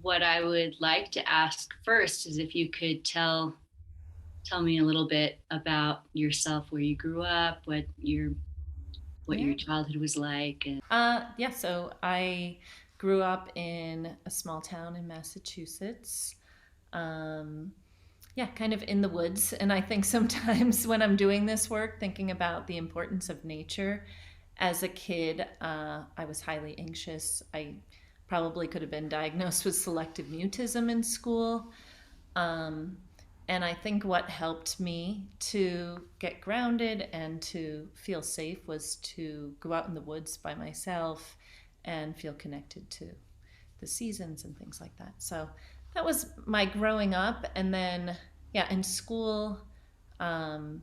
what I would like to ask first is if you could tell me a little bit about yourself, where you grew up, what your Yeah. childhood was like. And Yeah. So I grew up in a small town in Massachusetts. Um, yeah, kind of in the woods. And I think sometimes when I'm doing this work, thinking about the importance of nature, as a kid, I was highly anxious. I probably could have been diagnosed with selective mutism in school. Um, and I think what helped me to get grounded and to feel safe was to go out in the woods by myself and feel connected to the seasons and things like that. So that was my growing up. And then, yeah, in school, um,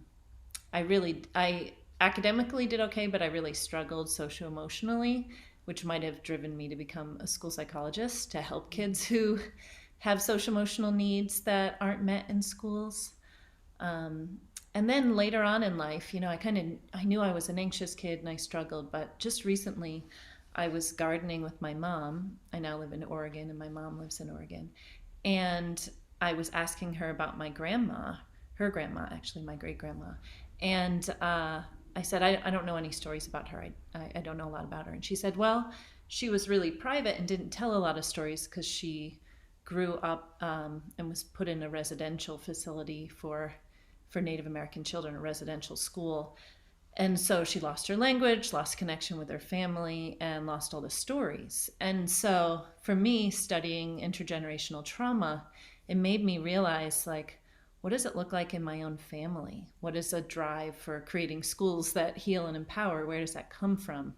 I academically did okay, but I really struggled socio emotionally, which might have driven me to become a school psychologist to help kids who have social emotional needs that aren't met in schools. Um, and then later on in life, I knew I was an anxious kid and I struggled, but just recently I was gardening with my mom. I now live in Oregon and my mom lives in Oregon. And I was asking her about my grandma, her grandma, actually, my great grandma. And I said, I don't know any stories about her. I don't know a lot about her. And she said, well, she was really private and didn't tell a lot of stories because she grew up and was put in a residential facility for Native American children, a residential school. And so she lost her language, lost connection with her family, and lost all the stories. And so for me, studying intergenerational trauma, it made me realize, like, what does it look like in my own family? What is a drive for creating schools that heal and empower? Where does that come from?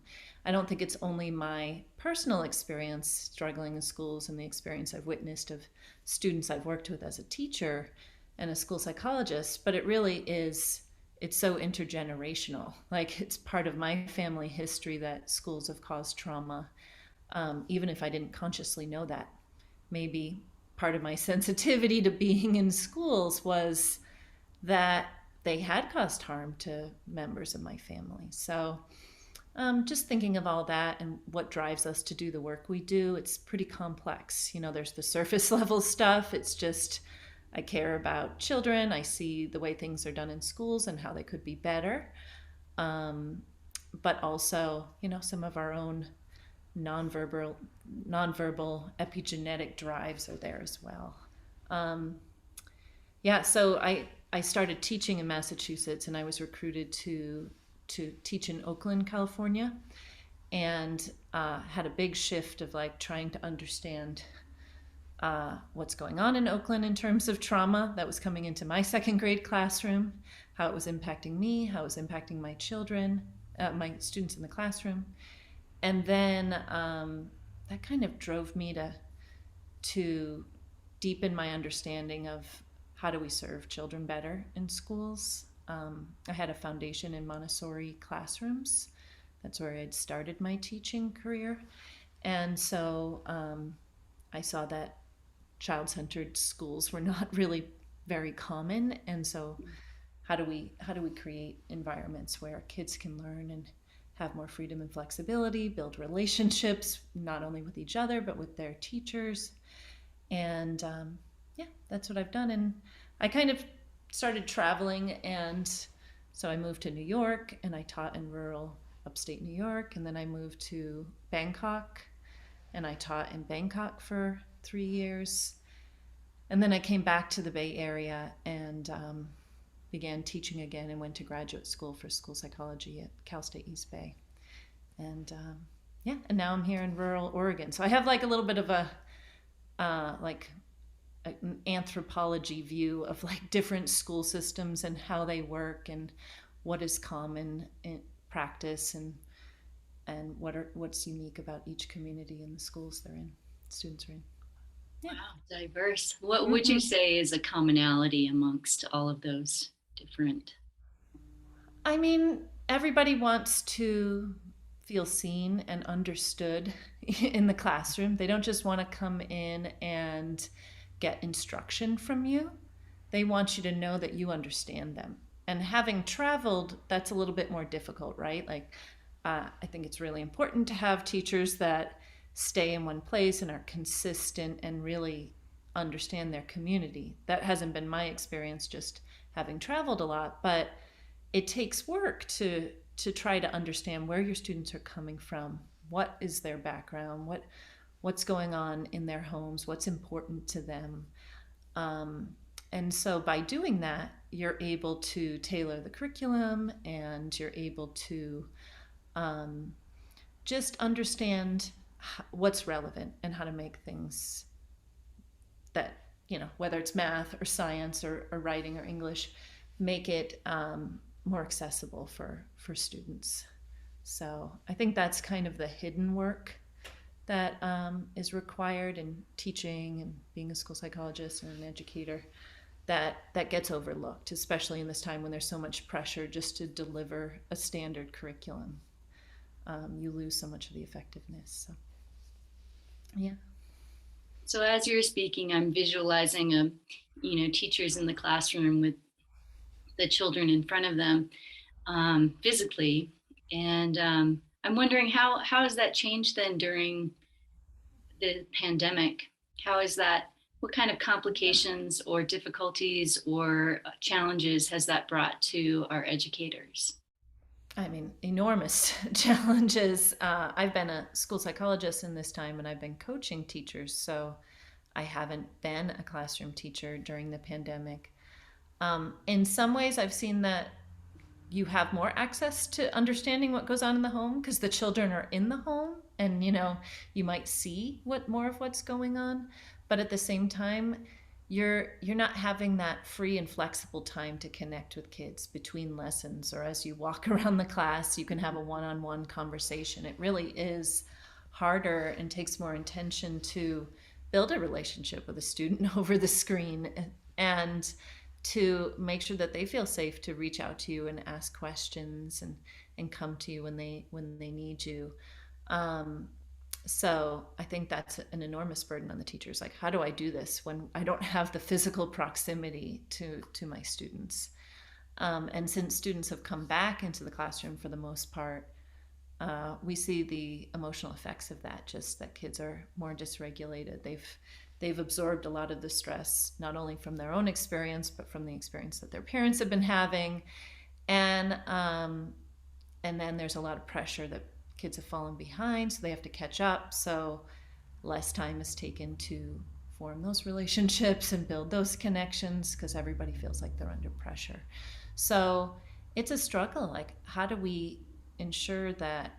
I don't think it's only my personal experience struggling in schools and the experience I've witnessed of students I've worked with as a teacher and a school psychologist, but it really is, it's so intergenerational. Like, it's part of my family history that schools have caused trauma, even if I didn't consciously know that. Maybe part of my sensitivity to being in schools was that they had caused harm to members of my family. So, just thinking of all that and what drives us to do the work we do, it's pretty complex. There's the surface level stuff. It's just, I care about children. I see the way things are done in schools and how they could be better. Um, but also, some of our own nonverbal, nonverbal epigenetic drives are there as well. Um, yeah, so I started teaching in Massachusetts, and I was recruited to teach in Oakland, California, and had a big shift of like trying to understand what's going on in Oakland in terms of trauma that was coming into my second grade classroom, how it was impacting me, how it was impacting my children, my students in the classroom. And then that kind of drove me to deepen my understanding of how do we serve children better in schools. I had a foundation in Montessori classrooms. That's where I'd started my teaching career. And so I saw that child-centered schools were not really very common. And so how do we create environments where kids can learn and have more freedom and flexibility, build relationships not only with each other but with their teachers. And yeah, that's what I've done. And I kind of started traveling, and so I moved to New York and I taught in rural upstate New York, and then I moved to Bangkok and I taught in Bangkok for 3 years. And then I came back to the Bay Area and began teaching again and went to graduate school for school psychology at Cal State East Bay. And yeah, and now I'm here in rural Oregon. So I have like a little bit of a like an anthropology view of like different school systems and how they work and what is common in practice and what's unique about each community and the schools they're in, students are in. Yeah. wow, diverse. What would you Mm-hmm. say is a commonality amongst all of those different? I mean, everybody wants to feel seen and understood in the classroom. They don't just want to come in and get instruction from you. They want you to know that you understand them. And having traveled, that's a little bit more difficult, right? Like, I think it's really important to have teachers that stay in one place and are consistent and really understand their community. That hasn't been my experience, just having traveled a lot, but it takes work to try to understand where your students are coming from, what is their background, what's going on in their homes, what's important to them. Um, and so by doing that, you're able to tailor the curriculum, and you're able to um, just understand what's relevant and how to make things that, whether it's math or science or writing or English, make it more accessible for students. So I think that's kind of the hidden work that is required in teaching and being a school psychologist and an educator, that gets overlooked, especially in this time when there's so much pressure just to deliver a standard curriculum. You lose so much of the effectiveness. So, yeah. So as you're speaking, I'm visualizing teachers in the classroom with the children in front of them physically, and I'm wondering how has that changed then during the pandemic? How is that? What kind of complications or difficulties or challenges has that brought to our educators? I mean, enormous challenges. I've been a school psychologist in this time, and I've been coaching teachers, so I haven't been a classroom teacher during the pandemic. In some ways, I've seen that you have more access to understanding what goes on in the home because the children are in the home, and you might see more of what's going on. But at the same time, you're not having that free and flexible time to connect with kids between lessons, or as you walk around the class you can have a one-on-one conversation. It really is harder and takes more intention to build a relationship with a student over the screen, and to make sure that they feel safe to reach out to you and ask questions and come to you when they need you. So I think that's an enormous burden on the teachers. Like, how do I do this when I don't have the physical proximity to my students? And since students have come back into the classroom for the most part, we see the emotional effects of that, just that kids are more dysregulated. They've absorbed a lot of the stress, not only from their own experience, but from the experience that their parents have been having. And then there's a lot of pressure that kids have fallen behind, so they have to catch up. So less time is taken to form those relationships and build those connections because everybody feels like they're under pressure. So it's a struggle. Like, how do we ensure that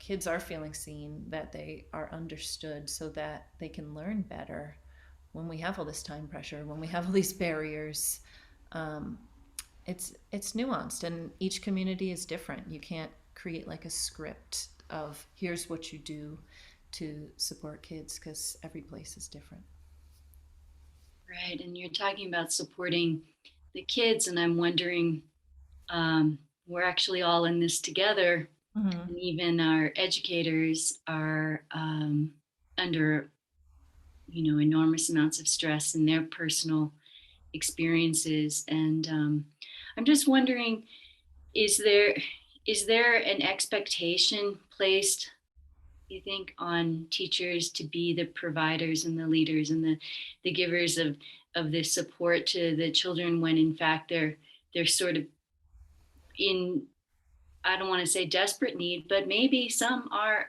kids are feeling seen, that they are understood, so that they can learn better when we have all this time pressure, when we have all these barriers? It's nuanced, and each community is different. You can't create like a script of here's what you do to support kids, because every place is different. Right, and you're talking about supporting the kids, and I'm wondering, we're actually all in this together. Mm-hmm. And even our educators are under enormous amounts of stress in their personal experiences. And I'm just wondering, is there an expectation placed, you think, on teachers to be the providers and the leaders and the givers of this support to the children, when in fact they're sort of in, I don't want to say desperate need, but maybe some are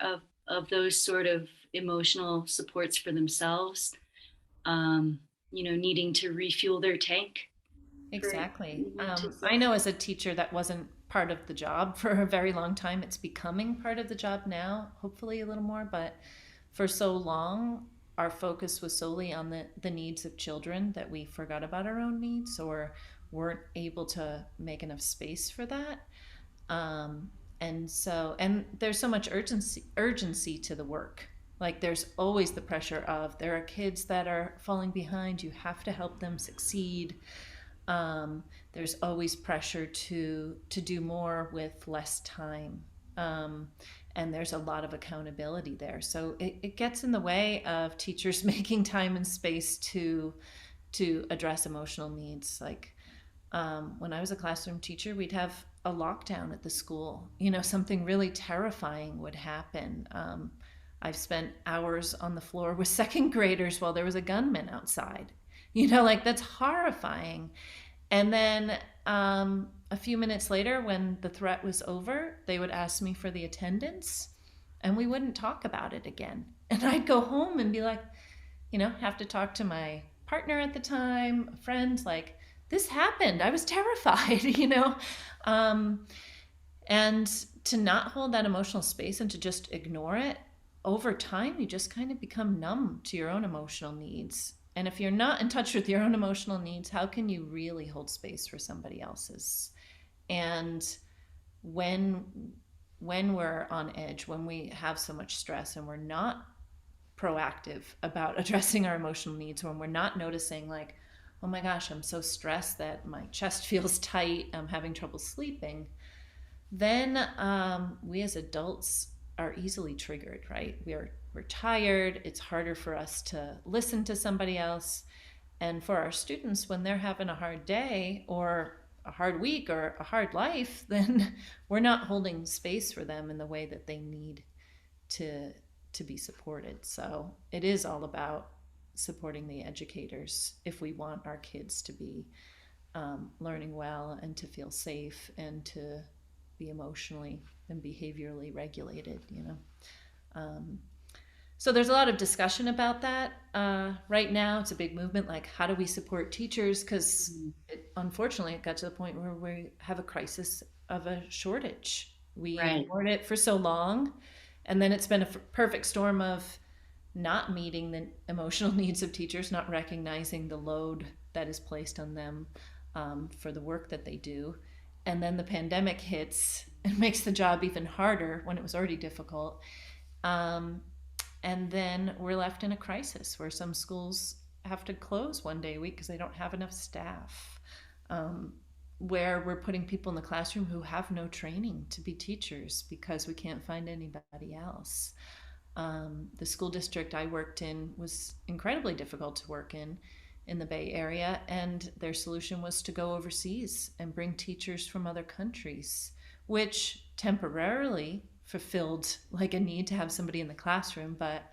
of those sort of emotional supports for themselves, needing to refuel their tank for, Exactly. to I know as a teacher that wasn't part of the job for a very long time. It's becoming part of the job now, hopefully a little more, but for so long, our focus was solely on the needs of children that we forgot about our own needs, or weren't able to make enough space for that. Um, and there's so much urgency to the work. Like, there's always the pressure of there are kids that are falling behind. You have to help them succeed. There's always pressure to do more with less time. And there's a lot of accountability there. So it gets in the way of teachers making time and space to address emotional needs. Like, when I was a classroom teacher, we'd have a lockdown at the school. Something really terrifying would happen. I've spent hours on the floor with second graders while there was a gunman outside. You know, like that's horrifying. And then a few minutes later, when the threat was over, they would ask me for the attendance and we wouldn't talk about it again. And I'd go home and be like, have to talk to my partner at the time, a friend, like, this happened. I was terrified, Um, and to not hold that emotional space and to just ignore it, over time, you just kind of become numb to your own emotional needs. And if you're not in touch with your own emotional needs, how can you really hold space for somebody else's? And when we're on edge, when we have so much stress and we're not proactive about addressing our emotional needs, when we're not noticing like, oh my gosh, I'm so stressed that my chest feels tight, I'm having trouble sleeping, then we as adults are easily triggered, right? We're tired. It's harder for us to listen to somebody else. And for our students, when they're having a hard day or a hard week or a hard life, then we're not holding space for them in the way that they need to be supported. So it is all about supporting the educators if we want our kids to be learning well and to feel safe and to be emotionally and behaviorally regulated. So there's a lot of discussion about that right now. It's a big movement, like how do we support teachers? Because unfortunately, it got to the point where we have a crisis of a shortage. We Right. ignored it for so long, and then it's been a perfect storm of not meeting the emotional needs of teachers, not recognizing the load that is placed on them for the work that they do. And then the pandemic hits and makes the job even harder when it was already difficult. And then we're left in a crisis where some schools have to close one day a week because they don't have enough staff. Where we're putting people in the classroom who have no training to be teachers because we can't find anybody else. The school district I worked in was incredibly difficult to work in the Bay Area, and their solution was to go overseas and bring teachers from other countries, which temporarily fulfilled like a need to have somebody in the classroom, but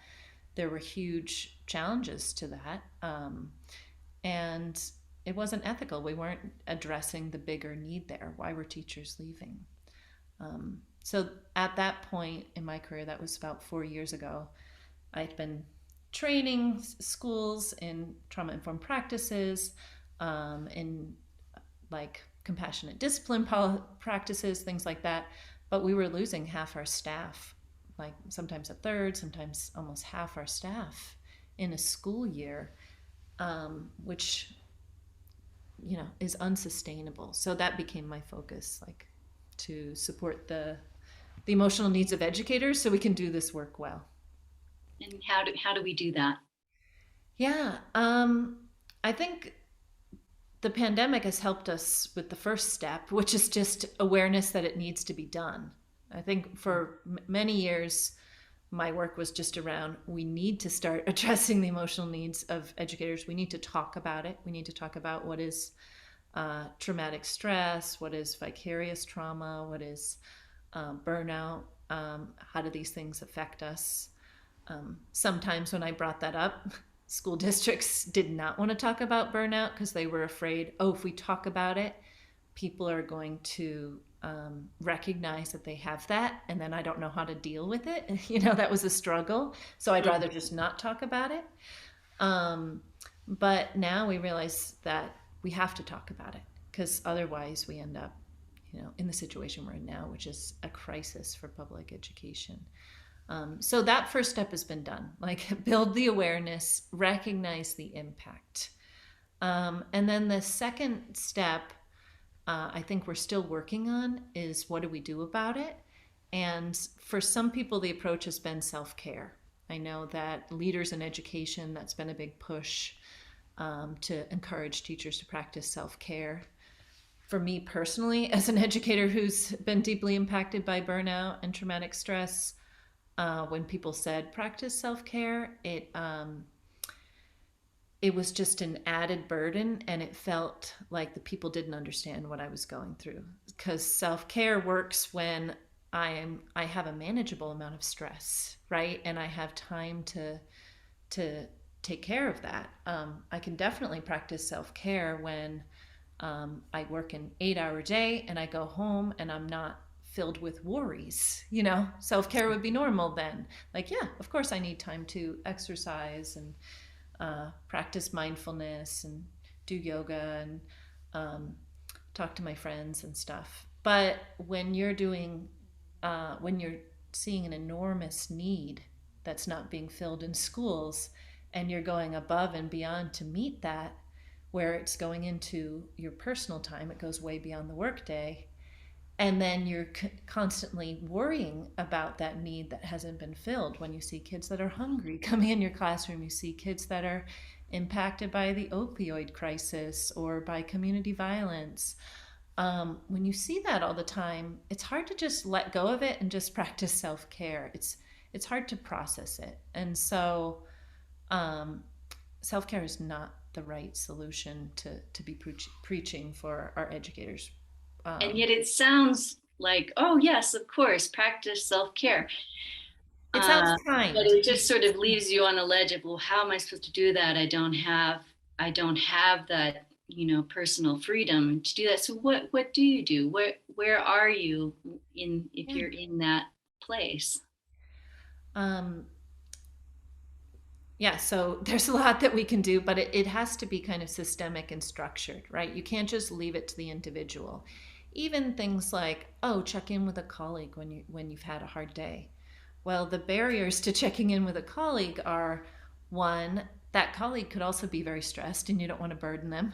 there were huge challenges to that. And it wasn't ethical. We weren't addressing the bigger need there. Why were teachers leaving? So at that point in my career, that was about 4 years ago, I'd been training schools in trauma informed practices, in like compassionate discipline practices, things like that. But we were losing half our staff, like sometimes a third, sometimes almost half our staff in a school year, which is unsustainable. So that became my focus, like to support the emotional needs of educators so we can do this work well. And how do we do that? Yeah, I think the pandemic has helped us with the first step, which is just awareness that it needs to be done. I think for many years, my work was just around we need to start addressing the emotional needs of educators. We need to talk about it. We need to talk about what is traumatic stress, what is vicarious trauma, what is burnout, how do these things affect us. Sometimes when I brought that up, school districts did not want to talk about burnout because they were afraid, oh, if we talk about it, people are going to recognize that they have that, and then I don't know how to deal with it. That was a struggle. So I'd rather just not talk about it. But now we realize that we have to talk about it because otherwise we end up, in the situation we're in now, which is a crisis for public education. So that first step has been done, like build the awareness, recognize the impact. And then the second step, I think we're still working on is what do we do about it? And for some people, the approach has been self-care. I know that leaders in education, that's been a big push to encourage teachers to practice self-care. For me personally, as an educator who's been deeply impacted by burnout and traumatic stress, when people said practice self-care, it was just an added burden, and it felt like the people didn't understand what I was going through. Because self-care works when I have a manageable amount of stress, right? And I have time to take care of that. I can definitely practice self-care when I work an 8-hour day and I go home and I'm not filled with worries. Self-care would be normal then. Like, yeah, of course I need time to exercise and practice mindfulness and do yoga and um, talk to my friends and stuff. But when you're seeing an enormous need that's not being filled in schools, and you're going above and beyond to meet that, where it's going into your personal time, it goes way beyond the workday, and then you're constantly worrying about that need that hasn't been filled. When you see kids that are hungry coming in your classroom, you see kids that are impacted by the opioid crisis or by community violence. When you see that all the time, it's hard to just let go of it and just practice self-care. It's hard to process it, and so um, self-care is not the right solution to be preaching for our educators. And um, yet it sounds like, oh, yes, of course, practice self-care. it sounds But kind. it just sort of leaves you on the ledge of, well, how am I supposed to do that? I don't have that, personal freedom to do that. So what do you do? Where are you in, if Yeah. you're in that place? um, yeah, so there's a lot that we can do, but it has to be kind of systemic and structured, right? You can't just leave it to the individual. Even things like, oh, check in with a colleague when you've had a hard day. Well, the barriers to checking in with a colleague are: one, that colleague could also be very stressed and you don't want to burden them.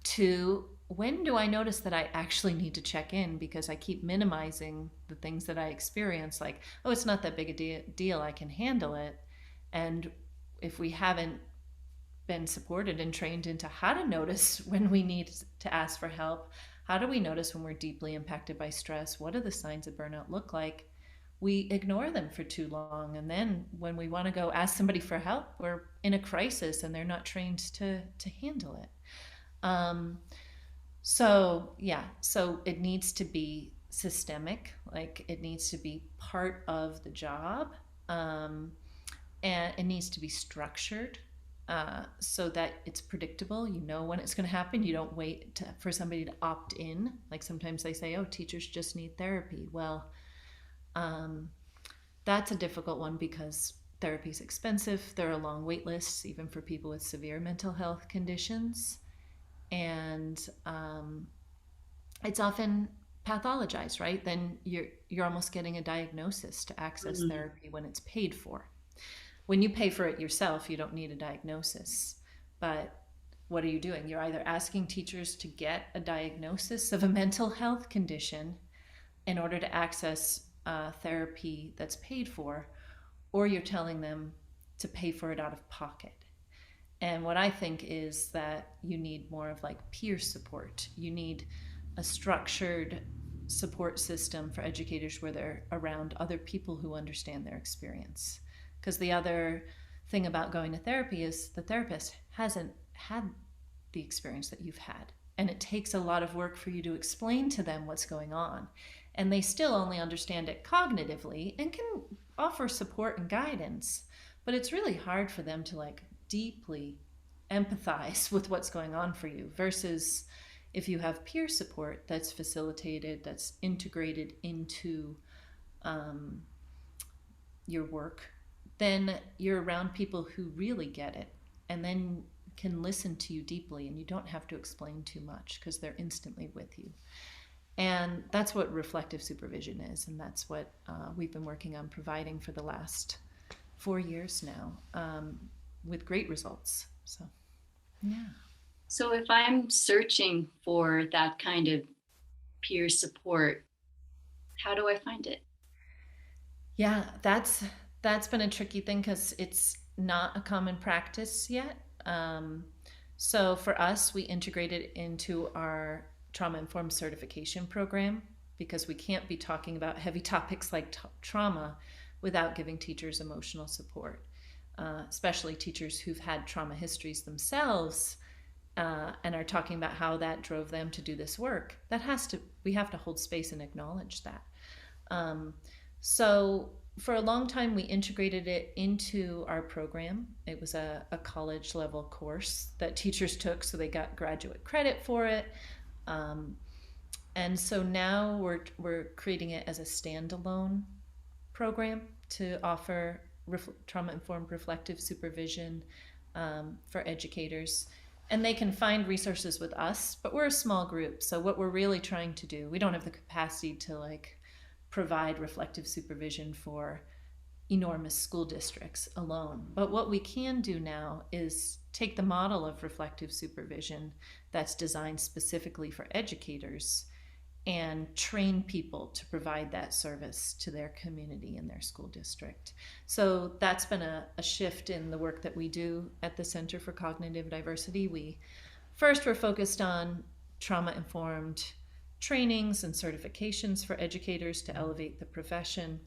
Two, when do I notice that I actually need to check in because I keep minimizing the things that I experience? Like, oh, it's not that big a deal, I can handle it. And if we haven't been supported and trained into how to notice when we need to ask for help, how do we notice when we're deeply impacted by stress? What do the signs of burnout look like? We ignore them for too long. And then when we want to go ask somebody for help, we're in a crisis and they're not trained to handle it. Um, so it needs to be systemic, like it needs to be part of the job. Um, and it needs to be structured so that it's predictable. You know when it's going to happen. You don't wait for somebody to opt in. Like sometimes they say, oh, teachers just need therapy. Well, um, that's a difficult one because therapy is expensive. There are long wait lists, even for people with severe mental health conditions. And it's often pathologized, right? Then you're almost getting a diagnosis to access Mm. therapy when it's paid for. When you pay for it yourself, you don't need a diagnosis. But what are you doing? You're either asking teachers to get a diagnosis of a mental health condition in order to access therapy that's paid for, or you're telling them to pay for it out of pocket. And what I think is that you need more of like peer support. You need a structured support system for educators where they're around other people who understand their experience. Because the other thing about going to therapy is the therapist hasn't had the experience that you've had. And it takes a lot of work for you to explain to them what's going on. And they still only understand it cognitively and can offer support and guidance. But it's really hard for them to like deeply empathize with what's going on for you versus if you have peer support that's facilitated, that's integrated into um, your work, then you're around people who really get it and then can listen to you deeply, and you don't have to explain too much because they're instantly with you. And that's what reflective supervision is, and that's what we've been working on providing for the last 4 years now, with great results. So, yeah. So if I'm searching for that kind of peer support, how do I find it? Yeah, that's been a tricky thing because it's not a common practice yet. So for us, we integrated into our trauma informed certification program because we can't be talking about heavy topics like trauma without giving teachers emotional support, especially teachers who've had trauma histories themselves and are talking about how that drove them to do this work. We have to hold space and acknowledge that. Um, so for a long time, we integrated it into our program. It was a college level course that teachers took, so they got graduate credit for it. Um, and so now we're creating it as a standalone program to offer trauma informed reflective supervision for educators. And they can find resources with us, but we're a small group. So, what we're really trying to do, we don't have the capacity to like provide reflective supervision for enormous school districts alone. But what we can do now is take the model of reflective supervision that's designed specifically for educators and train people to provide that service to their community and their school district. So that's been a shift in the work that we do at the Center for Cognitive Diversity. We're focused on trauma informed trainings and certifications for educators to elevate the profession.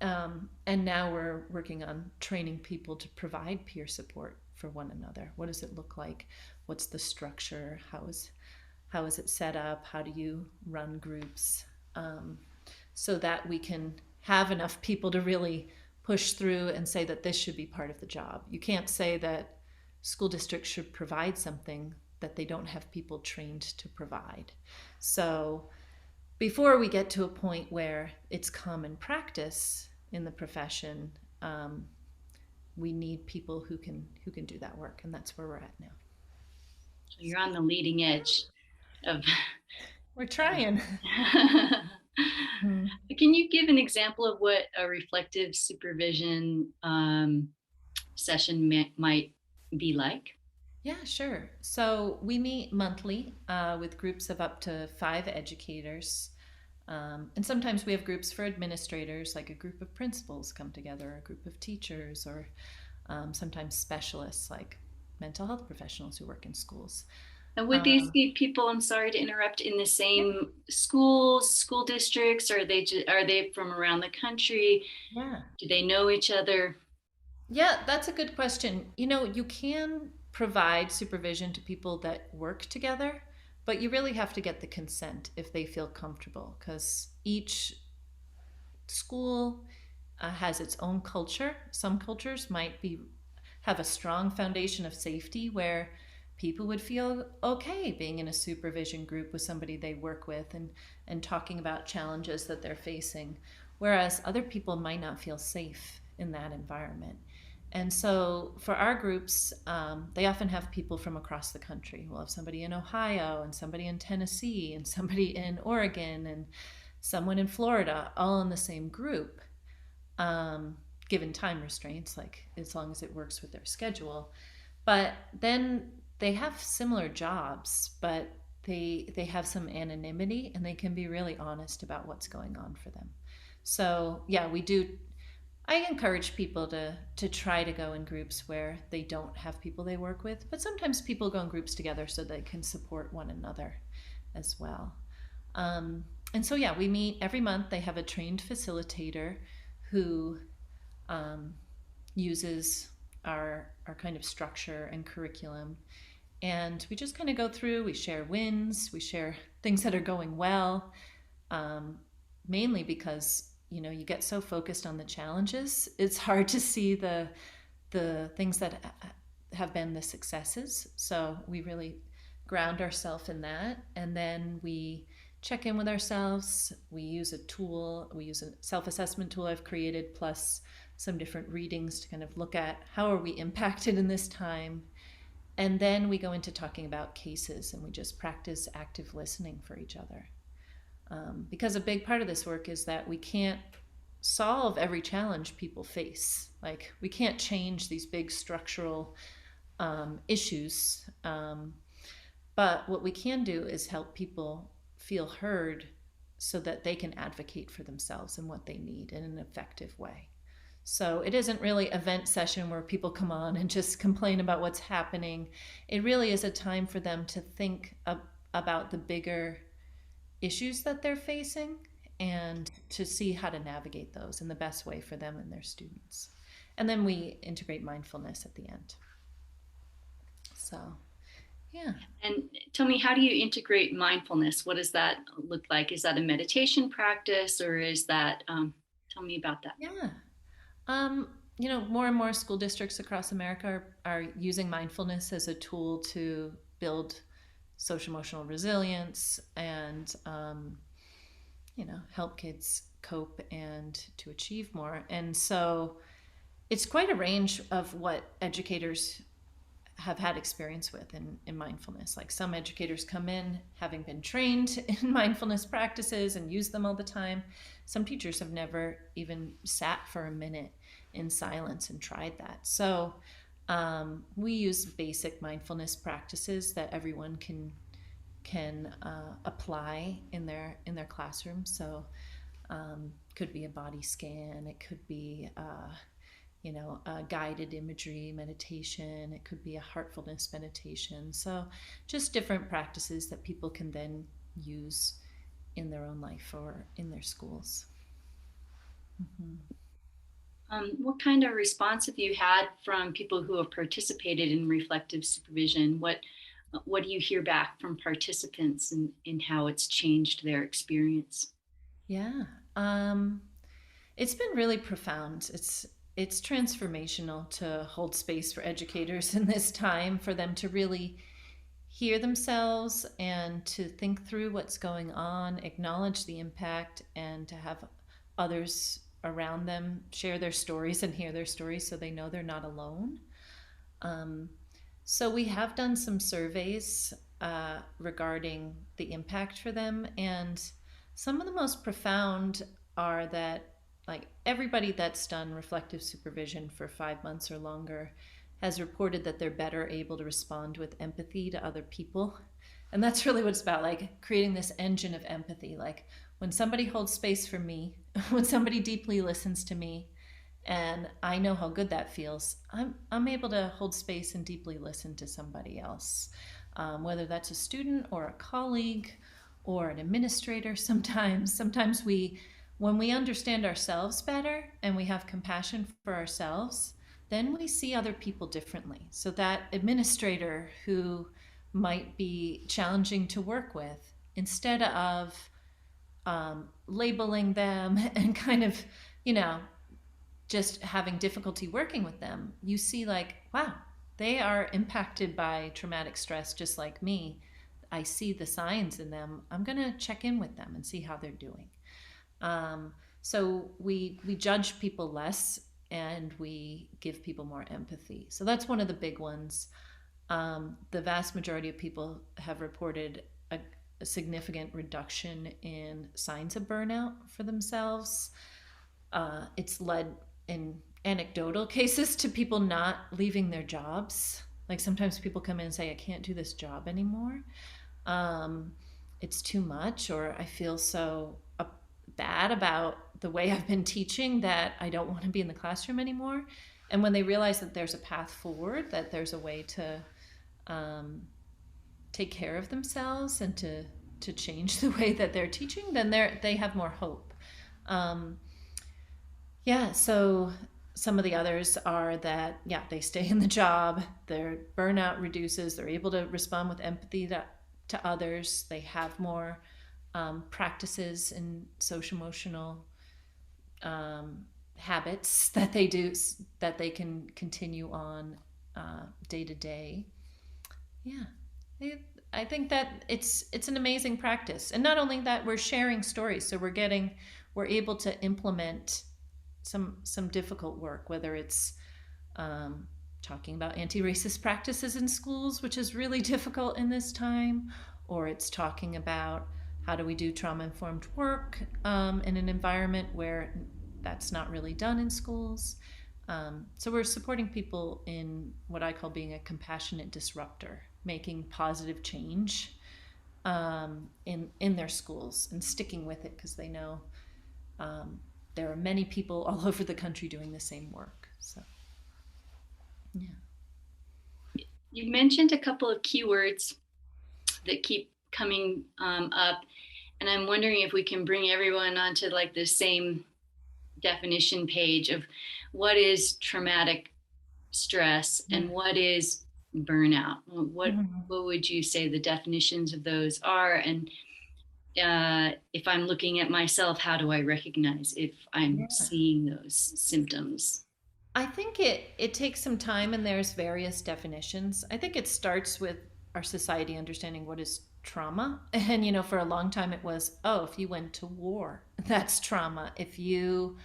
And now we're working on training people to provide peer support for one another. What does it look like? What's the structure? How is it set up? How do you run groups? So that we can have enough people to really push through and say that this should be part of the job. You can't say that school districts should provide something that they don't have people trained to provide. So before we get to a point where it's common practice in the profession, we need people who can do that work, and that's where we're at now. You're on the leading edge of. We're trying. Can you give an example of what a reflective supervision session might be like? Yeah, sure. So we meet monthly with groups of up to 5 educators. And sometimes we have groups for administrators, like a group of principals come together, a group of teachers, or sometimes specialists like mental health professionals who work in schools. And would these be people, I'm sorry to interrupt, in the Yeah, same schools, school districts, or are they from around the country? yeah. Do they know each other? Yeah, that's a good question. You can provide supervision to people that work together, but you really have to get the consent if they feel comfortable because each school has its own culture. Some cultures might be have a strong foundation of safety where people would feel okay being in a supervision group with somebody they work with and talking about challenges that they're facing, whereas other people might not feel safe in that environment. And so for our groups, they often have people from across the country. We'll have somebody in Ohio and somebody in Tennessee and somebody in Oregon and someone in Florida, all in the same group, given time restraints, like as long as it works with their schedule. But then they have similar jobs, but they have some anonymity and they can be really honest about what's going on for them. So yeah, we do. I encourage people to try to go in groups where they don't have people they work with, but sometimes people go in groups together so they can support one another as well. And so yeah, we meet every month. They have a trained facilitator who uses our kind of structure and curriculum. And we just kind of go through, we share wins, we share things that are going well, mainly because you get so focused on the challenges, it's hard to see the things that have been the successes. So we really ground ourselves in that, and then we check in with ourselves. We use a tool, we use a self-assessment tool I've created, plus some different readings to kind of look at how are we impacted in this time. And then we go into talking about cases and we just practice active listening for each other. Because a big part of this work is that we can't solve every challenge people face. Like, we can't change these big structural issues. But what we can do is help people feel heard so that they can advocate for themselves and what they need in an effective way. So it isn't really event session where people come on and just complain about what's happening. It really is a time for them to think about the bigger issues that they're facing and to see how to navigate those in the best way for them and their students. And then we integrate mindfulness at the end. So, yeah. And tell me, how do you integrate mindfulness? What does that look like? Is that a meditation practice, or is that, tell me about that. Yeah. Um, more and more school districts across America are using mindfulness as a tool to build social emotional resilience and, help kids cope and to achieve more. And so it's quite a range of what educators have had experience with in mindfulness. Like some educators come in having been trained in mindfulness practices and use them all the time. Some teachers have never even sat for a minute in silence and tried that. So we use basic mindfulness practices that everyone can apply in their classroom. So could be a body scan. It could be a guided imagery meditation. It could be a heartfulness meditation. So just different practices that people can then use in their own life or in their schools. Mm-hmm. What kind of response have you had from people who have participated in reflective supervision? What do you hear back from participants in how it's changed their experience? Yeah. It's been really profound. It's transformational to hold space for educators in this time for them to really hear themselves and to think through what's going on, acknowledge the impact, and to have others around them share their stories and hear their stories so they know they're not alone. Um, so we have done some surveys regarding the impact for them, and some of the most profound are that like everybody that's done reflective supervision for 5 months or longer has reported that they're better able to respond with empathy to other people. And that's really what it's about, like creating this engine of empathy. Like when somebody holds space for me, when somebody deeply listens to me, and I know how good that feels, I'm able to hold space and deeply listen to somebody else, whether that's a student or a colleague or an administrator. Sometimes when we understand ourselves better and we have compassion for ourselves, then we see other people differently. So that administrator who might be challenging to work with, instead of labeling them and kind of, you know, just having difficulty working with them, you see like, wow, they are impacted by traumatic stress just like me. I see the signs in them. I'm going to check in with them and see how they're doing. So we judge people less and we give people more empathy. So that's one of the big ones. The vast majority of people have reported a significant reduction in signs of burnout for themselves. It's led in anecdotal cases to people not leaving their jobs. Like sometimes people come in and say, I can't do this job anymore. It's too much, or I feel so bad about the way I've been teaching that I don't want to be in the classroom anymore. And when they realize that there's a path forward, that there's a way to take care of themselves and to change the way that they're teaching, then they have more hope. So some of the others are that, they stay in the job, their burnout reduces, they're able to respond with empathy to others, they have more practices in social emotional habits that they do, that they can continue on day to day. I think that it's an amazing practice, and not only that, we're sharing stories, so we're able to implement some difficult work, whether it's talking about anti-racist practices in schools, which is really difficult in this time, or it's talking about how do we do trauma-informed work in an environment where that's not really done in schools. So we're supporting people in what I call being a compassionate disruptor, making positive change in their schools and sticking with it because they know there are many people all over the country doing the same work. So, yeah. You mentioned a couple of keywords that keep coming up, and I'm wondering if we can bring everyone onto like the same definition page of what is traumatic stress and what is burnout. What Mhm. what would you say the definitions of those are? And if I'm looking at myself, how do I recognize if I'm Yeah. seeing those symptoms? I think it takes some time and there's various definitions. I think it starts with our society understanding what is trauma. And for a long time it was, oh, if you went to war, that's trauma. If you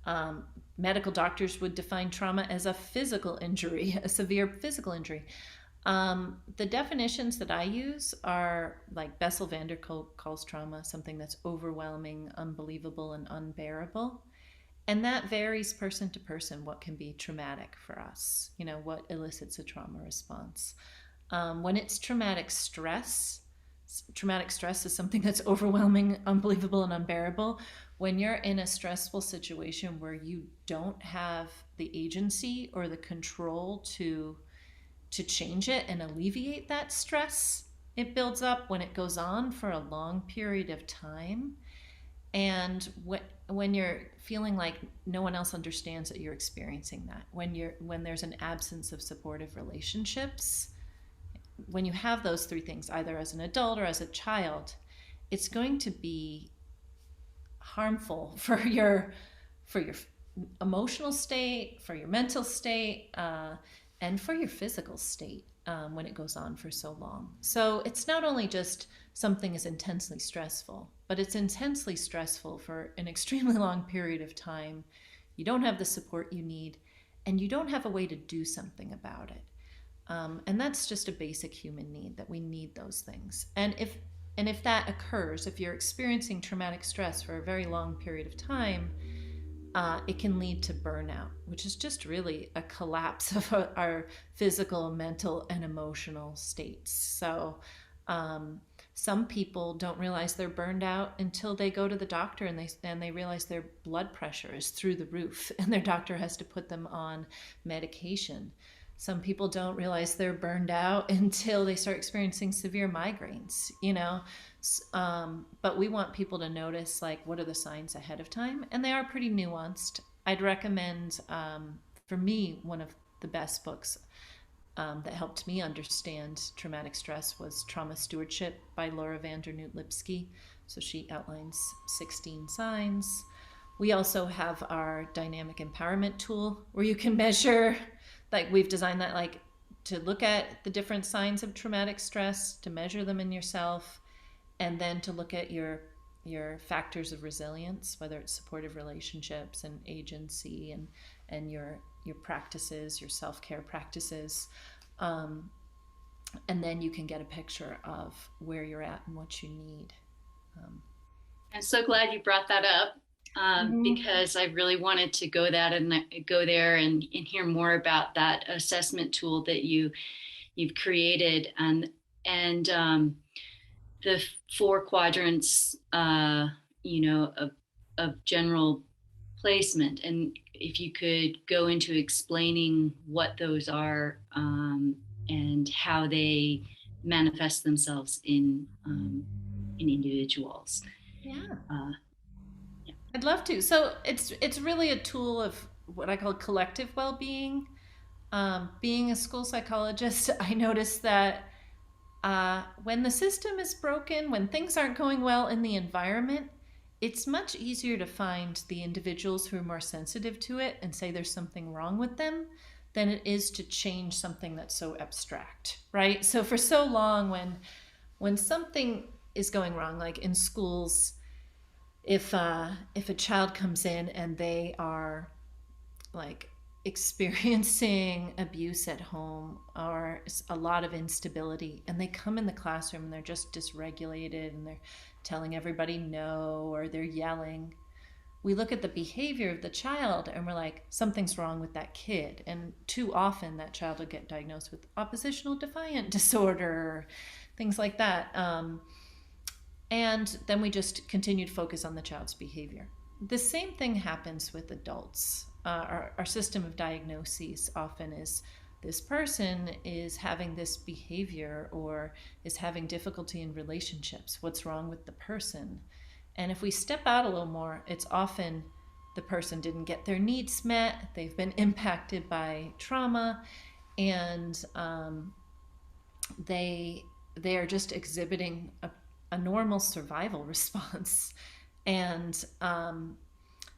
um, medical doctors would define trauma as a physical injury, a severe physical injury. The definitions that I use are like Bessel van der Kolk calls trauma something that's overwhelming, unbelievable, and unbearable. And that varies person to person what can be traumatic for us, what elicits a trauma response. When it's traumatic stress is something that's overwhelming, unbelievable, and unbearable. When you're in a stressful situation where you don't have the agency or the control to change it and alleviate that stress, it builds up when it goes on for a long period of time. And when you're feeling like no one else understands that you're experiencing that, when there's an absence of supportive relationships, when you have those three things, either as an adult or as a child, it's going to be harmful for your emotional state, for your mental state, and for your physical state when it goes on for so long. So it's not only just something is intensely stressful, but it's intensely stressful for an extremely long period of time. You don't have the support you need, and you don't have a way to do something about it. And that's just a basic human need, that we need those things. And if that occurs, if you're experiencing traumatic stress for a very long period of time, it can lead to burnout, which is just really a collapse of our physical, mental, and emotional states. So, some people don't realize they're burned out until they go to the doctor and they realize their blood pressure is through the roof, and their doctor has to put them on medication. Some people don't realize they're burned out until they start experiencing severe migraines. But we want people to notice, like, what are the signs ahead of time, and they are pretty nuanced. I'd recommend, for me, one of the best books that helped me understand traumatic stress was Trauma Stewardship by Laura Vandernoot Lipsky. So she outlines 16 signs. We also have our dynamic empowerment tool where you can measure, like we've designed that, like, to look at the different signs of traumatic stress, to measure them in yourself, and then to look at your factors of resilience, whether it's supportive relationships and agency, and your practices, your self-care practices. Um, and then you can get a picture of where you're at and what you need. Um, I'm so glad you brought that up, Mhm. because I really wanted to go there and hear more about that assessment tool that you've created, and the four quadrants, of general placement. And if you could go into explaining what those are, and how they manifest themselves in individuals. Yeah. Uh, yeah. I'd love to. So it's really a tool of what I call collective well-being. Being a school psychologist, I noticed that when the system is broken, when things aren't going well in the environment, it's much easier to find the individuals who are more sensitive to it and say there's something wrong with them than it is to change something that's so abstract, right? So for so long, when something is going wrong, like in schools, if a child comes in and they are like experiencing abuse at home or a lot of instability, and they come in the classroom and they're just dysregulated and they're telling everybody no, or they're yelling, we look at the behavior of the child and we're like, something's wrong with that kid. And too often that child will get diagnosed with oppositional defiant disorder or things like that. And then we just continue to focus on the child's behavior. The same thing happens with adults. Our system of diagnoses often is, this person is having this behavior or is having difficulty in relationships. What's wrong with the person? And if we step out a little more, it's often the person didn't get their needs met, they've been impacted by trauma, and they they are just exhibiting a normal survival response. And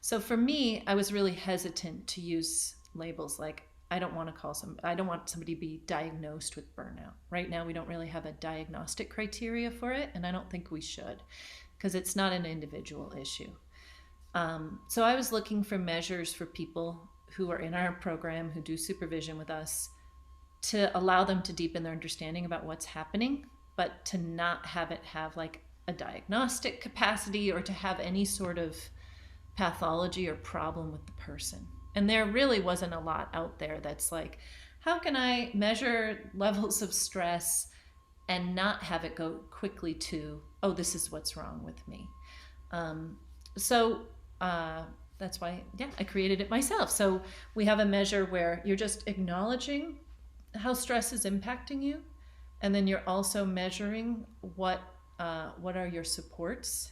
so for me, I was really hesitant to use labels like, I don't want somebody to be diagnosed with burnout. Right now, we don't really have a diagnostic criteria for it, and I don't think we should, because it's not an individual issue. So I was looking for measures for people who are in our program, who do supervision with us, to allow them to deepen their understanding about what's happening, but to not have it have like a diagnostic capacity or to have any sort of pathology or problem with the person. And there really wasn't a lot out there that's like, how can I measure levels of stress and not have it go quickly to, oh, this is what's wrong with me? Um, so that's why, yeah, I created it myself. So we have a measure where you're just acknowledging how stress is impacting you, and then you're also measuring what are your supports.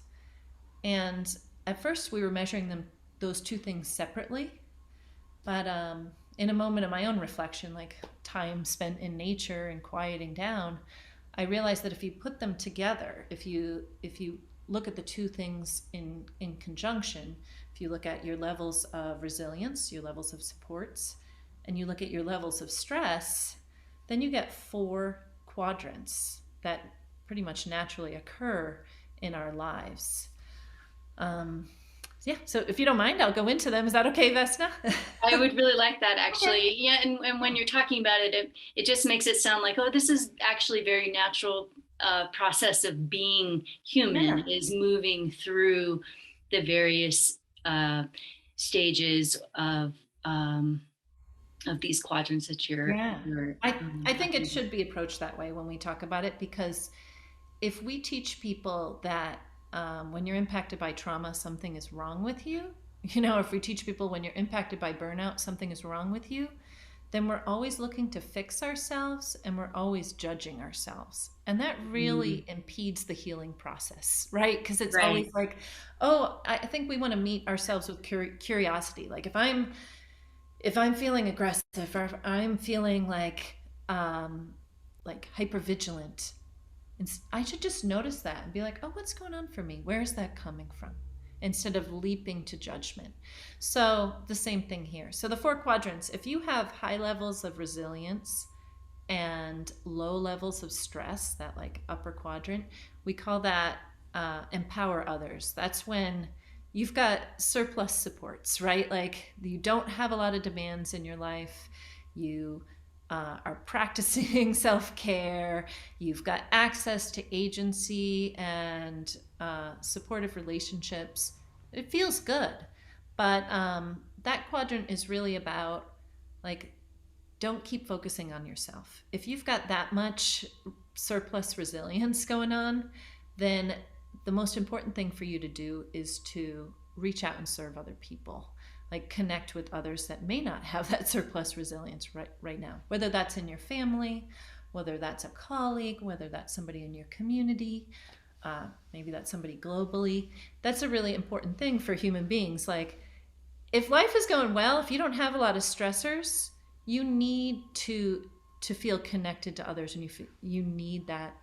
And at first, we were measuring those two things separately, but in a moment of my own reflection, like time spent in nature and quieting down, I realized that if you put them together, if you look at the two things in conjunction, if you look at your levels of resilience, your levels of supports, and you look at your levels of stress, then you get 4 quadrants that pretty much naturally occur in our lives. Yeah, so if you don't mind, I'll go into them. Is that okay, Vesna? I would really like that Okay. actually. Yeah, and when you're talking about it, it just makes it sound like, oh, this is actually very natural process of being human, Yeah. is moving through the various stages of these quadrants that Yeah. you're I think it talking about. should be approached that way when we talk about it, because if we teach people that when you're impacted by trauma, something is wrong with you, if we teach people when you're impacted by burnout, something is wrong with you, then we're always looking to fix ourselves and we're always judging ourselves. And that Mm, really impedes the healing process, right? Because it's always right. like, oh, I think we want to meet ourselves with curiosity. Like if I'm feeling aggressive, or if I'm feeling like hyper vigilant, and I should just notice that and be like, oh, what's going on for me? Where is that coming from? Instead of leaping to judgment. So the same thing here. So the 4 quadrants, if you have high levels of resilience and low levels of stress, that like upper quadrant, we call that empower others. That's when you've got surplus supports, right? Like you don't have a lot of demands in your life. You are practicing self care. You've got access to agency and supportive relationships. It feels good. But that quadrant is really about like, don't keep focusing on yourself. If you've got that much surplus resilience going on, then the most important thing for you to do is to reach out and serve other people. Like connect with others that may not have that surplus resilience right now. Whether that's in your family, whether that's a colleague, whether that's somebody in your community, maybe that's somebody globally. That's a really important thing for human beings. Like if life is going well, if you don't have a lot of stressors, you need to feel connected to others, and you need that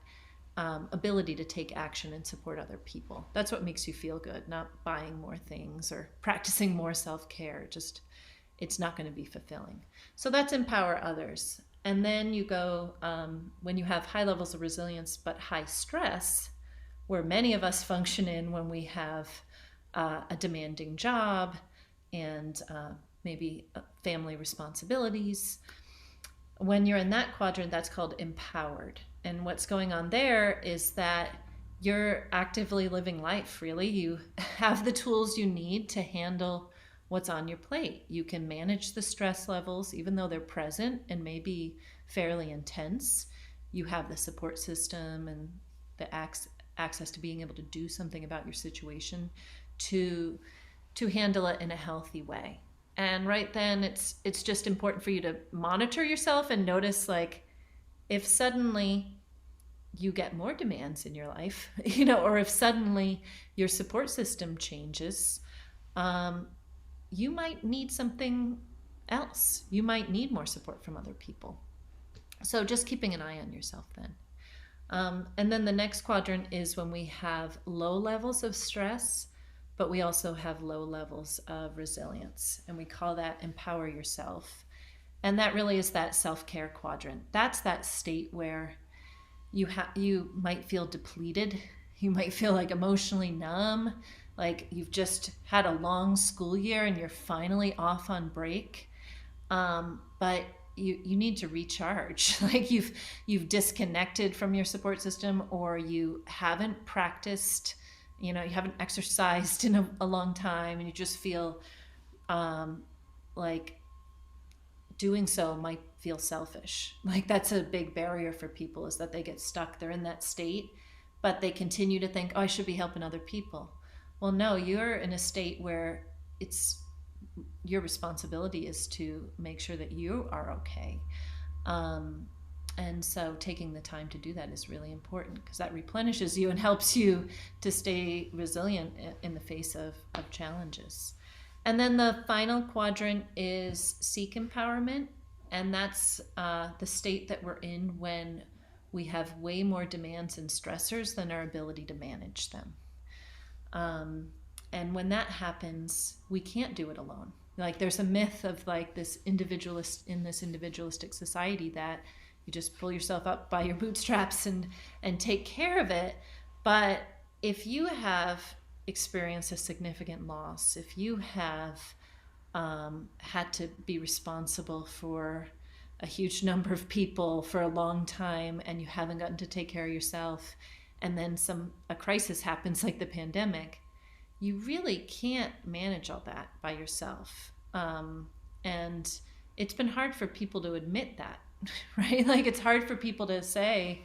ability to take action and support other people. That's what makes you feel good, not buying more things or practicing more self-care. Just it's not going to be fulfilling. So that's empower others. And then you go when you have high levels of resilience but high stress, where many of us function in when we have a demanding job and maybe family responsibilities. When you're in that quadrant, that's called empowered. And what's going on there is that you're actively living life, really. You have the tools you need to handle what's on your plate. You can manage the stress levels, even though they're present and maybe fairly intense. You have the support system and the access to being able to do something about your situation to handle it in a healthy way. And right then it's just important for you to monitor yourself and notice like if suddenly you get more demands in your life, or if suddenly your support system changes, you might need something else. You might need more support from other people. So just keeping an eye on yourself then. And then the next quadrant is when we have low levels of stress, but we also have low levels of resilience. And we call that empower yourself. And that really is that self-care quadrant. That's that state where you might feel depleted. You might feel like emotionally numb, like you've just had a long school year and you're finally off on break. But you need to recharge. Like you've disconnected from your support system, or you haven't practiced, you haven't exercised in a long time, and you just feel like doing so might feel selfish. Like that's a big barrier for people, is that they get stuck. They're in that state, but they continue to think, oh, I should be helping other people. Well, no, you're in a state where it's your responsibility is to make sure that you are okay. Um, and so taking the time to do that is really important, because that replenishes you and helps you to stay resilient in the face of challenges. And then the final quadrant is seek empowerment. And that's the state that we're in when we have way more demands and stressors than our ability to manage them. Um, and when that happens, we can't do it alone. Like there's a myth of like this individualistic society that you just pull yourself up by your bootstraps and take care of it. But if you have experienced a significant loss, if you have had to be responsible for a huge number of people for a long time, and you haven't gotten to take care of yourself, and then a crisis happens like the pandemic, you really can't manage all that by yourself. And it's been hard for people to admit that, right? Like it's hard for people to say,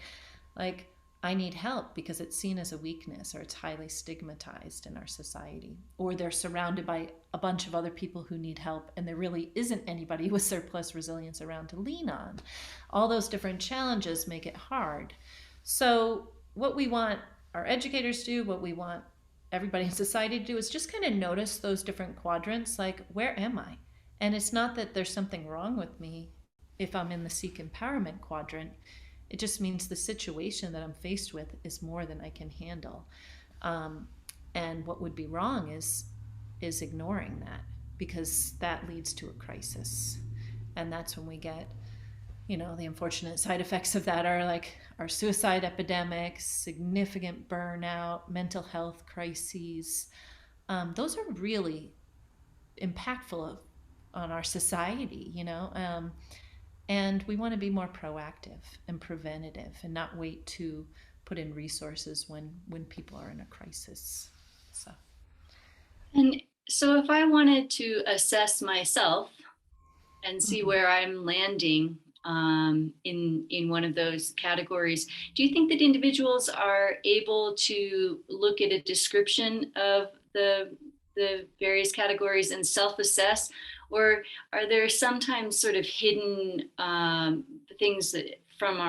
like, I need help, because it's seen as a weakness, or it's highly stigmatized in our society, or they're surrounded by a bunch of other people who need help and there really isn't anybody with surplus resilience around to lean on. All those different challenges make it hard. So what we want our educators to do, what we want everybody in society to do, is just kind of notice those different quadrants, like, where am I? And it's not that there's something wrong with me if I'm in the seek empowerment quadrant. It just means the situation that I'm faced with is more than I can handle. And what would be wrong is ignoring that, because that leads to a crisis. And that's when we get, the unfortunate side effects of that are like our suicide epidemics, significant burnout, mental health crises. Those are really impactful on our society, and we want to be more proactive and preventative, and not wait to put in resources when people are in a crisis. So And so if I wanted to assess myself and see mm-hmm. where I'm landing in one of those categories, do you think that individuals are able to look at a description of the various categories and self-assess, or are there sometimes sort of hidden things that from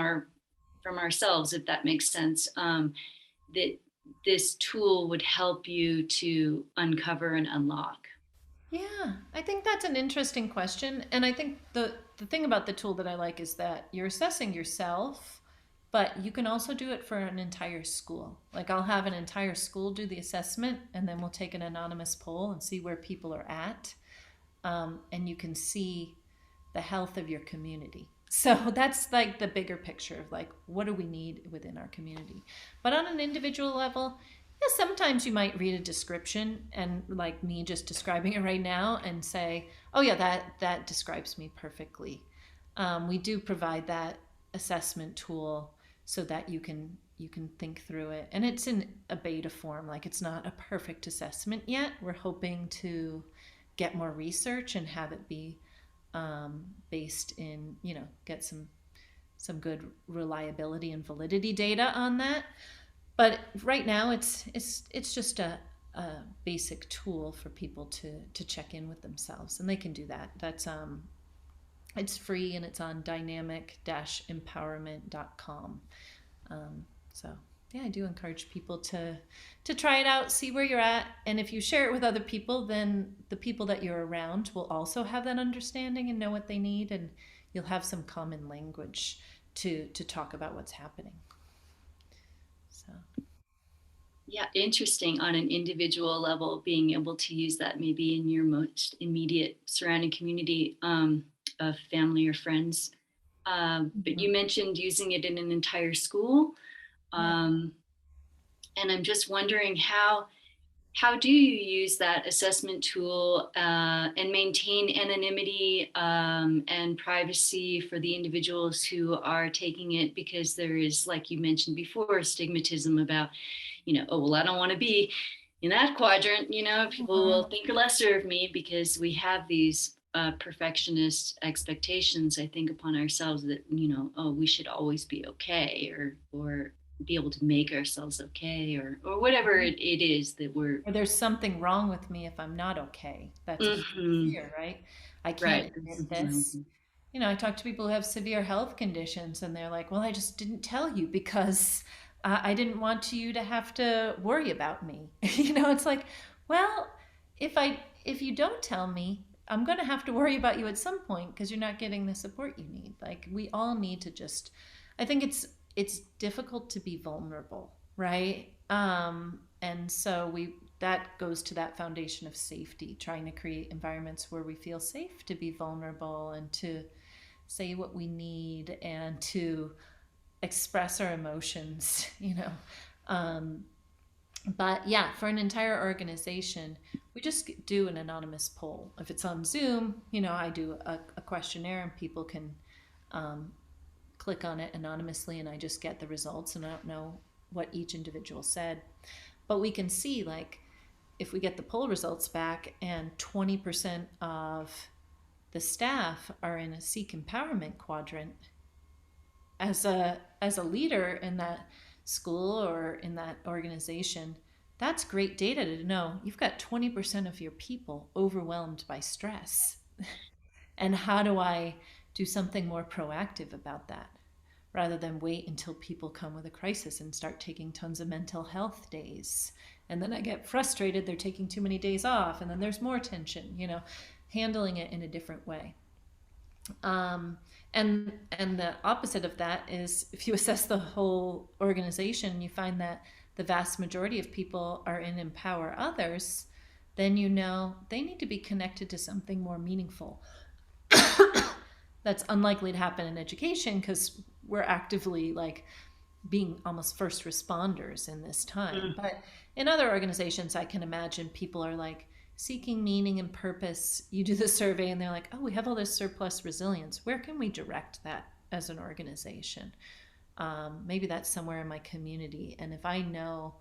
ourselves, if that makes sense, that this tool would help you to uncover and unlock? Yeah, I think that's an interesting question. And I think the thing about the tool that I like is that you're assessing yourself, but you can also do it for an entire school. Like I'll have an entire school do the assessment, and then we'll take an anonymous poll and see where people are at. And you can see the health of your community. So that's like the bigger picture of like, what do we need within our community? But on an individual level, yeah, sometimes you might read a description, and like me just describing it right now, and say, oh yeah, that describes me perfectly. We do provide that assessment tool so that you can think through it, and it's in a beta form. Like it's not a perfect assessment yet. We're hoping to get more research and have it be based in, get some good reliability and validity data on that. But right now, it's just a basic tool for people to check in with themselves, and they can do that. That's it's free, and it's on dynamic-empowerment.com. So yeah, I do encourage people to try it out, see where you're at, and if you share it with other people, then the people that you're around will also have that understanding and know what they need, and you'll have some common language to talk about what's happening. So Yeah, interesting on an individual level, being able to use that maybe in your most immediate surrounding community of family or friends. But mhm. you mentioned using it in an entire school. Yeah. Um, and I'm just wondering how do you use that assessment tool and maintain anonymity and privacy for the individuals who are taking it? Because there is, like you mentioned before, stigmatism about, oh, well, I don't want to be in that quadrant. People will Mhm. think lesser of me because we have these perfectionist expectations, I think, upon ourselves that, oh, we should always be okay, or be able to make ourselves okay, or whatever it is that we're. Or there's something wrong with me if I'm not okay. That's a huge Mhm. fear, right? I can't Right. This admit is this. I talk to people who have severe health conditions and they're like, well, I just didn't tell you because I didn't want you to have to worry about me. It's like, well, if you don't tell me, I'm going to have to worry about you at some point because you're not getting the support you need. Like we all need to just I think it's difficult to be vulnerable, right? And so we that goes to that foundation of safety, trying to create environments where we feel safe to be vulnerable and to say what we need and to express our emotions, Um, but yeah, for an entire organization, we just do an anonymous poll. If it's on Zoom, I do a questionnaire and people can um, click on it anonymously and I just get the results and I don't know what each individual said. But we can see, like, if we get the poll results back and 20% of the staff are in a seek empowerment quadrant, as a leader in that school or in that organization, that's great data to know you've got 20% of your people overwhelmed by stress. And how do I do something more proactive about that rather than wait until people come with a crisis and start taking tons of mental health days? And then I get frustrated, they're taking too many days off, and then there's more tension, handling it in a different way. Um, and the opposite of that is if you assess the whole organization, you find that the vast majority of people are in empower others, then they need to be connected to something more meaningful. That's unlikely to happen in education because we're actively like being almost first responders in this time. Mhm. But in other organizations, I can imagine people are like seeking meaning and purpose. You do the survey and they're like, oh, we have all this surplus resilience. Where can we direct that as an organization? Maybe that's somewhere in my community. And if I know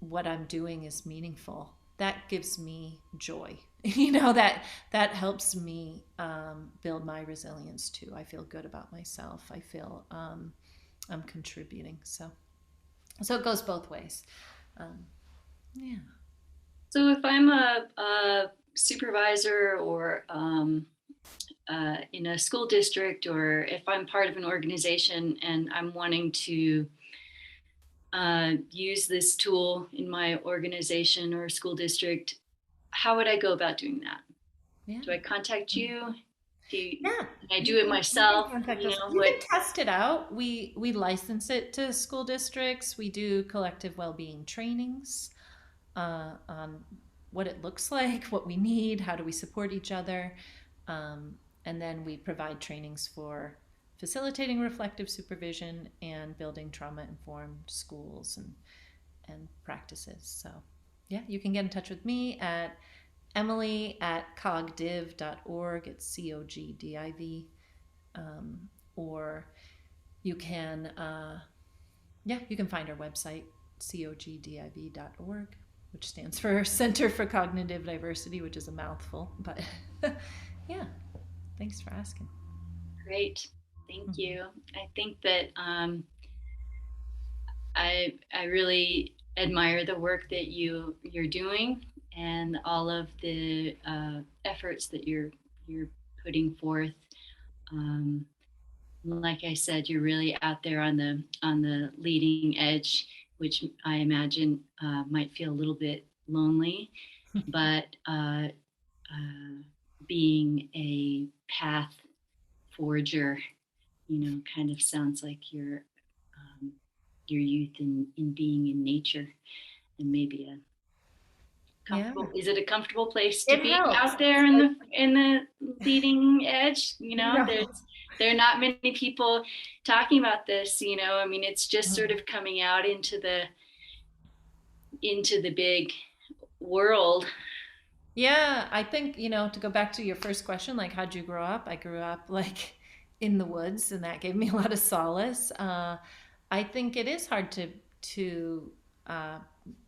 what I'm doing is meaningful, that gives me joy. That helps me build my resilience too. I feel good about myself. I feel I'm contributing. So it goes both ways. Um, yeah. So if I'm a supervisor or in a school district, or if I'm part of an organization and I'm wanting to use this tool in my organization or school district, how would I go about doing that? Yeah. Do I contact you? Yeah. Can I You do it can you can myself? contact us. You What? can test it out. We license it to school districts. We do collective well-being trainings on what it looks like, what we need, how do we support each other. Um, and then we provide trainings for facilitating reflective supervision and building trauma informed schools and practices. So, yeah, you can get in touch with me at emily@cogdiv.org. It's COGDIV. Or you can, you can find our website, cogdiv.org, which stands for Center for Cognitive Diversity, which is a mouthful. But yeah, thanks for asking. Great. Thank Mhm. you. I think that I really admire the work that you're doing and all of the efforts that you're putting forth. Um, like I said, you're really out there on the leading edge, which I imagine might feel a little bit lonely, but being a path forager, kind of sounds like your youth in being in nature, and maybe a Yeah, comfortable, is it a comfortable place to it be helps. out there in the leading edge? No. There are not many people talking about this, I mean, it's just sort Mm. of coming out into the big world. Yeah, I think, to go back to your first question, like, how'd you grow up? I grew up like in the woods, and that gave me a lot of solace. I think it is hard to uh,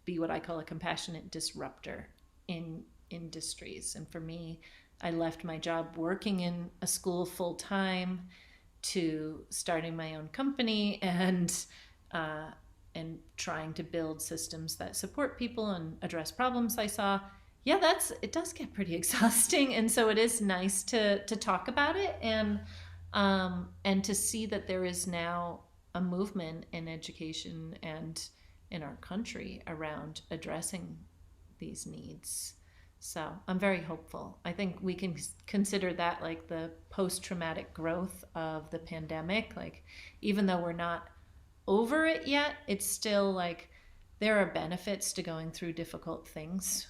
be what I call a compassionate disruptor in industries. And for me, I left my job working in a school full time to starting my own company uh, and trying to build systems that support people and address problems I saw. Yeah, it does get pretty exhausting, and so it is nice to talk about it and to see that there is now a movement in education and in our country around addressing these needs. So I'm very hopeful. I think we can consider that like the post traumatic growth of the pandemic. Like, even though we're not over it yet, it's still like there are benefits to going through difficult things.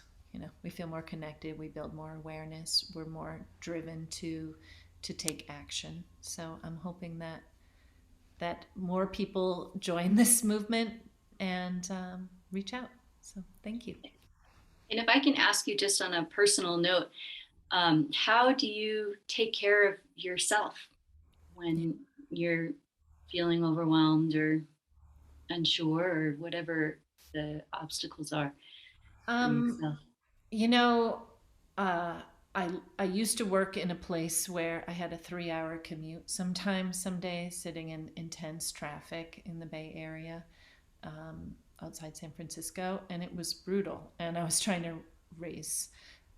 We feel more connected, we build more awareness, we're more driven to take action. So I'm hoping that more people join this movement and reach out. So thank you. And if I can ask you just on a personal note, how do you take care of yourself when you're feeling overwhelmed or unsure or whatever the obstacles are for Um, yourself? you know, uh, I used to work in a place where I had a 3 hour commute sometimes, some days, sitting in intense traffic in the Bay Area, outside San Francisco, and it was brutal. And I was trying to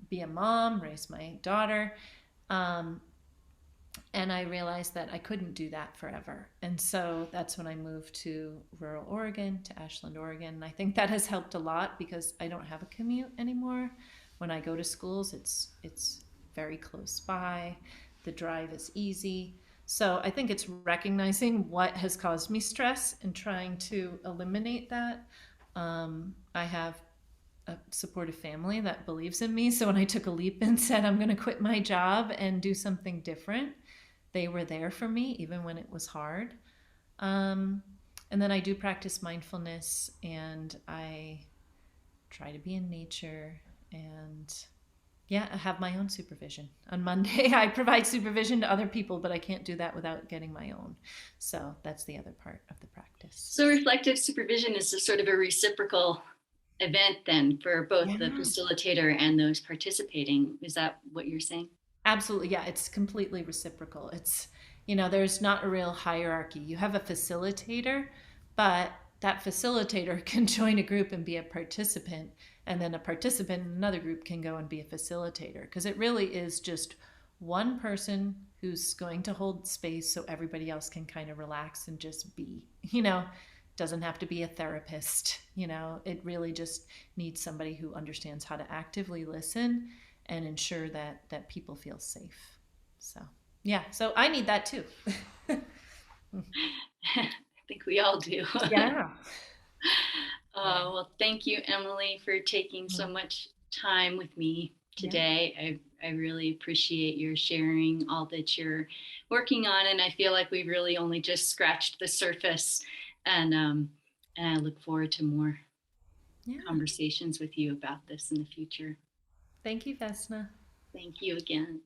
be a mom, raise my daughter. Um, and I realized that I couldn't do that forever. And so that's when I moved to rural Oregon, to Ashland, Oregon. And I think that has helped a lot because I don't have a commute anymore. When I go to schools, it's very close by. The drive is easy. So I think it's recognizing what has caused me stress and trying to eliminate that. I have a supportive family that believes in me. So when I took a leap and said, I'm going to quit my job and do something different, they were there for me even when it was hard. Um, and then I do practice mindfulness, and I try to be in nature, and yeah, I have my own supervision. On Monday, I provide supervision to other people, but I can't do that without getting my own. So that's the other part of the practice. So reflective supervision is a sort of a reciprocal event then for both the Yeah. facilitator and those participating. Is that what you're saying? Absolutely. Yeah, it's completely reciprocal. There's not a real hierarchy. You have a facilitator, but that facilitator can join a group and be a participant, and then a participant in another group can go and be a facilitator, because it really is just one person who's going to hold space so everybody else can kind of relax and just be. Doesn't have to be a therapist. It really just needs somebody who understands how to actively listen and ensure that people feel safe. So yeah, so I need that too. I think we all do. Yeah. Yeah. Well, thank you, Emily, for taking so much time with me Yeah. today. I really appreciate your sharing all that you're working on, and I feel like we've really only just scratched the surface. And I look forward to more Yeah. conversations with you about this in the future. Thank you, Vesna. Thank you again.